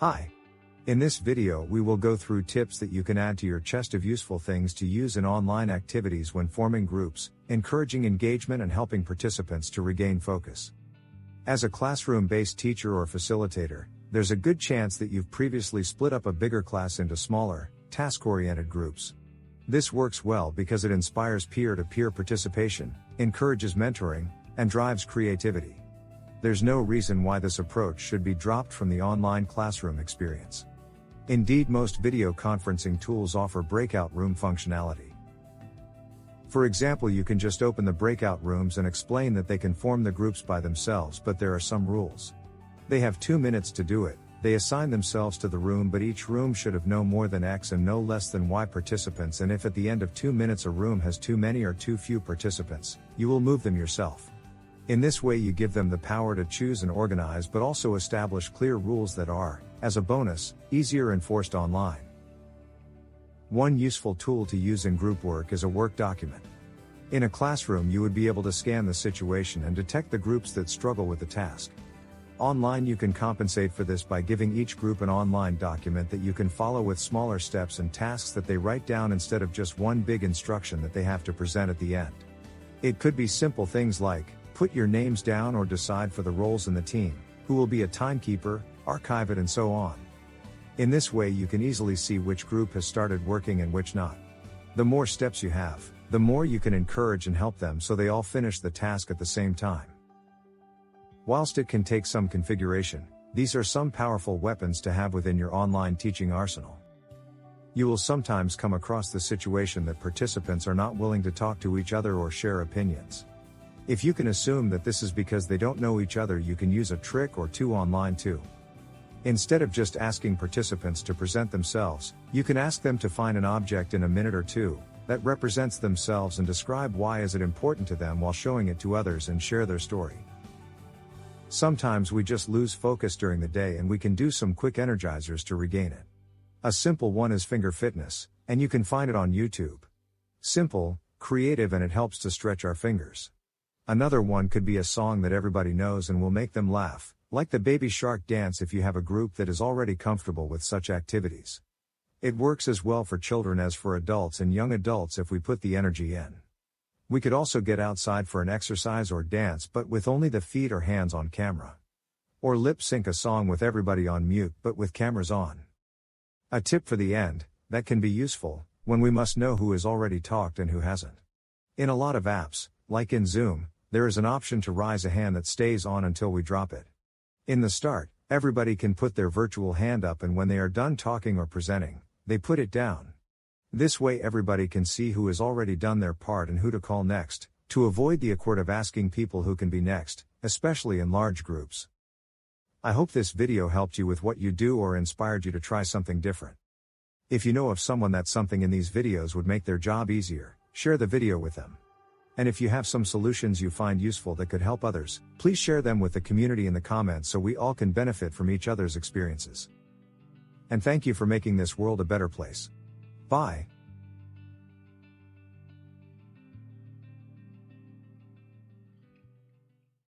Hi. In this video we will go through tips that you can add to your chest of useful things to use in online activities when forming groups, encouraging engagement and helping participants to regain focus. As a classroom-based teacher or facilitator, there's a good chance that you've previously split up a bigger class into smaller, task-oriented groups. This works well because it inspires peer-to-peer participation, encourages mentoring, and drives creativity. There's no reason why this approach should be dropped from the online classroom experience. Indeed, most video conferencing tools offer breakout room functionality. For example, you can just open the breakout rooms and explain that they can form the groups by themselves, but there are some rules. They have 2 minutes to do it. They assign themselves to the room, but each room should have no more than X and no less than Y participants, and if at the end of 2 minutes a room has too many or too few participants, you will move them yourself. In this way you give them the power to choose and organize, but also establish clear rules that are, as a bonus, easier enforced online. One useful tool to use in group work is a work document. In a classroom you would be able to scan the situation and detect the groups that struggle with the task. Online you can compensate for this by giving each group an online document that you can follow with smaller steps and tasks that they write down instead of just one big instruction that they have to present at the end. It could be simple things like, put your names down or decide for the roles in the team, who will be a timekeeper, archive it, and so on. In this way you can easily see which group has started working and which not. The more steps you have, the more you can encourage and help them so they all finish the task at the same time. Whilst it can take some configuration, these are some powerful weapons to have within your online teaching arsenal. You will sometimes come across the situation that participants are not willing to talk to each other or share opinions. If you can assume that this is because they don't know each other, you can use a trick or two online too. Instead of just asking participants to present themselves, you can ask them to find an object in a minute or two that represents themselves and describe why is it important to them while showing it to others and share their story. Sometimes we just lose focus during the day and we can do some quick energizers to regain it. A simple one is finger fitness, and you can find it on YouTube. Simple, creative, and it helps to stretch our fingers. Another one could be a song that everybody knows and will make them laugh, like the Baby Shark dance if you have a group that is already comfortable with such activities. It works as well for children as for adults and young adults if we put the energy in. We could also get outside for an exercise or dance, but with only the feet or hands on camera. Or lip sync a song with everybody on mute but with cameras on. A tip for the end, that can be useful, when we must know who has already talked and who hasn't. In a lot of apps, like in Zoom, there is an option to raise a hand that stays on until we drop it. In the start, everybody can put their virtual hand up, and when they are done talking or presenting, they put it down. This way everybody can see who has already done their part and who to call next, to avoid the awkward of asking people who can be next, especially in large groups. I hope this video helped you with what you do or inspired you to try something different. If you know of someone that something in these videos would make their job easier, share the video with them. And if you have some solutions you find useful that could help others, please share them with the community in the comments so we all can benefit from each other's experiences. And thank you for making this world a better place. Bye.